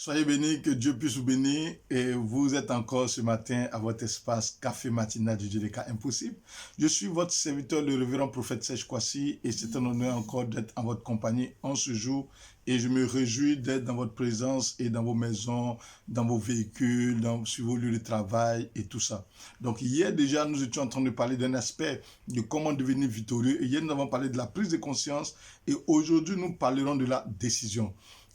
Soyez bénis, que Dieu puisse vous bénir. Et vous êtes encore ce matin à votre espace Café Matinal du Dieu des cas impossibles. Je suis votre serviteur, le révérend prophète Serge Kwasi, et c'est un honneur encore d'être en votre compagnie en ce jour. Et je me réjouis d'être dans votre présence et dans vos maisons, dans vos véhicules, sur vos lieux de travail et tout ça. Donc hier déjà, nous étions en train de parler d'un aspect de comment devenir victorieux. Et hier, nous avons parlé de la prise de conscience. Et aujourd'hui, nous parlerons de la décision.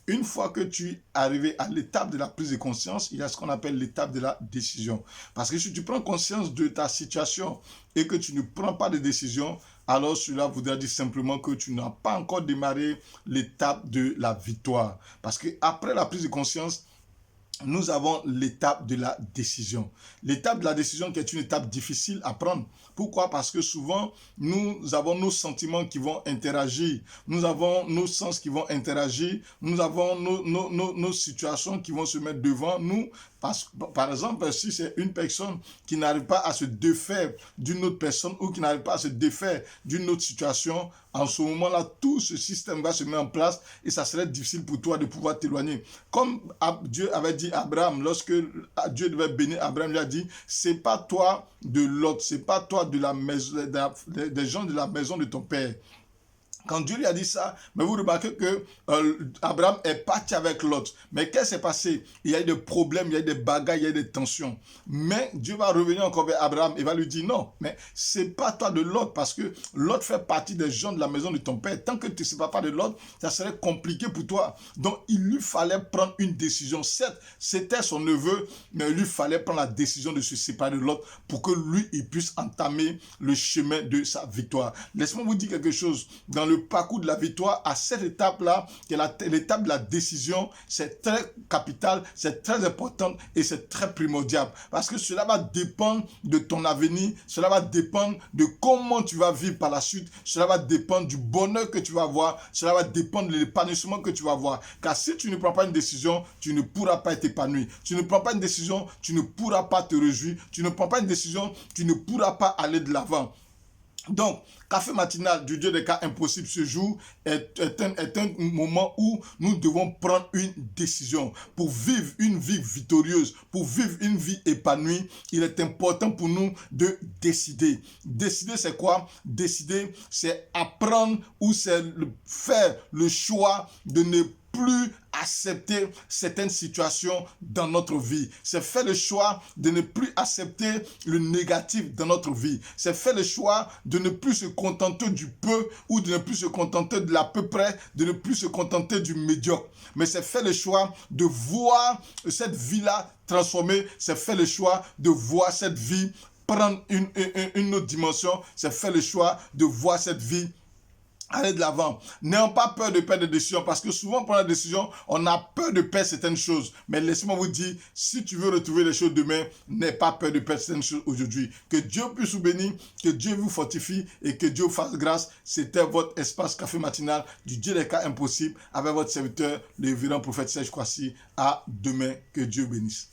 Une fois que tu es arrivé à l'étape de la prise de conscience, il y a ce qu'on appelle l'étape de la décision. Parce que si tu prends conscience de ta situation et que tu ne prends pas de décision, alors cela voudra dire simplement que tu n'as pas encore démarré l'étape de la victoire. Parce qu'après la prise de conscience, nous avons l'étape de la décision. L'étape de la décision qui est une étape difficile à prendre. Pourquoi? Parce que souvent, nous avons nos sentiments qui vont interagir. Nous avons nos sens qui vont interagir. Nous avons nos situations qui vont se mettre devant nous. Par exemple, si c'est une personne qui n'arrive pas à se défaire d'une autre personne ou qui n'arrive pas à se défaire d'une autre situation, en ce moment-là, tout ce système va se mettre en place et ça serait difficile pour toi de pouvoir t'éloigner. Comme Dieu avait dit à Abraham, lorsque Dieu devait bénir Abraham, il lui a dit, c'est pas toi de l'autre, c'est pas toi de la maison, des gens de la maison de ton père. Quand Dieu lui a dit ça, mais vous remarquez que Abraham est parti avec Lot. Mais qu'est-ce qui s'est passé? Il y a eu des problèmes, il y a eu des bagarres, il y a eu des tensions. Mais Dieu va revenir encore vers Abraham et va lui dire non, mais c'est pas toi de Lot parce que Lot fait partie des gens de la maison de ton père. Tant que tu ne sépares pas de Lot, ça serait compliqué pour toi. Donc il lui fallait prendre une décision. Certes, c'était son neveu, mais il lui fallait prendre la décision de se séparer de Lot pour que lui, il puisse entamer le chemin de sa victoire. Laisse-moi vous dire quelque chose. Dans le parcours de la victoire, à cette étape-là, qui est l'étape de la décision, c'est très capital, c'est très important et c'est très primordial. Parce que cela va dépendre de ton avenir, cela va dépendre de comment tu vas vivre par la suite, cela va dépendre du bonheur que tu vas avoir, cela va dépendre de l'épanouissement que tu vas avoir. Car si tu ne prends pas une décision, tu ne pourras pas être épanoui. Tu ne prends pas une décision, tu ne pourras pas te réjouir. Tu ne prends pas une décision, tu ne pourras pas aller de l'avant. Donc, Café Matinal du Dieu des cas impossibles ce jour est un moment où nous devons prendre une décision. Pour vivre une vie victorieuse, pour vivre une vie épanouie, il est important pour nous de décider. Décider, c'est quoi? Décider, c'est apprendre ou c'est faire le choix de ne plus accepter certaines situations dans notre vie. C'est faire le choix de ne plus accepter le négatif dans notre vie. C'est faire le choix de ne plus se contenter du peu ou de ne plus se contenter de l'à peu près, de ne plus se contenter du médiocre. Mais c'est faire le choix de voir cette vie-là transformée. C'est faire le choix de voir cette vie prendre une autre dimension. C'est faire le choix de voir cette vie aller de l'avant. N'ayons pas peur de perdre des décisions parce que souvent pour la décision, on a peur de perdre certaines choses. Mais laissez-moi vous dire, si tu veux retrouver les choses demain, n'aie pas peur de perdre certaines choses aujourd'hui. Que Dieu puisse vous bénir, que Dieu vous fortifie et que Dieu vous fasse grâce. C'était votre espace Café Matinal du Dieu des cas impossibles avec votre serviteur, le révérend prophète Serge Kwasi. À demain, que Dieu bénisse.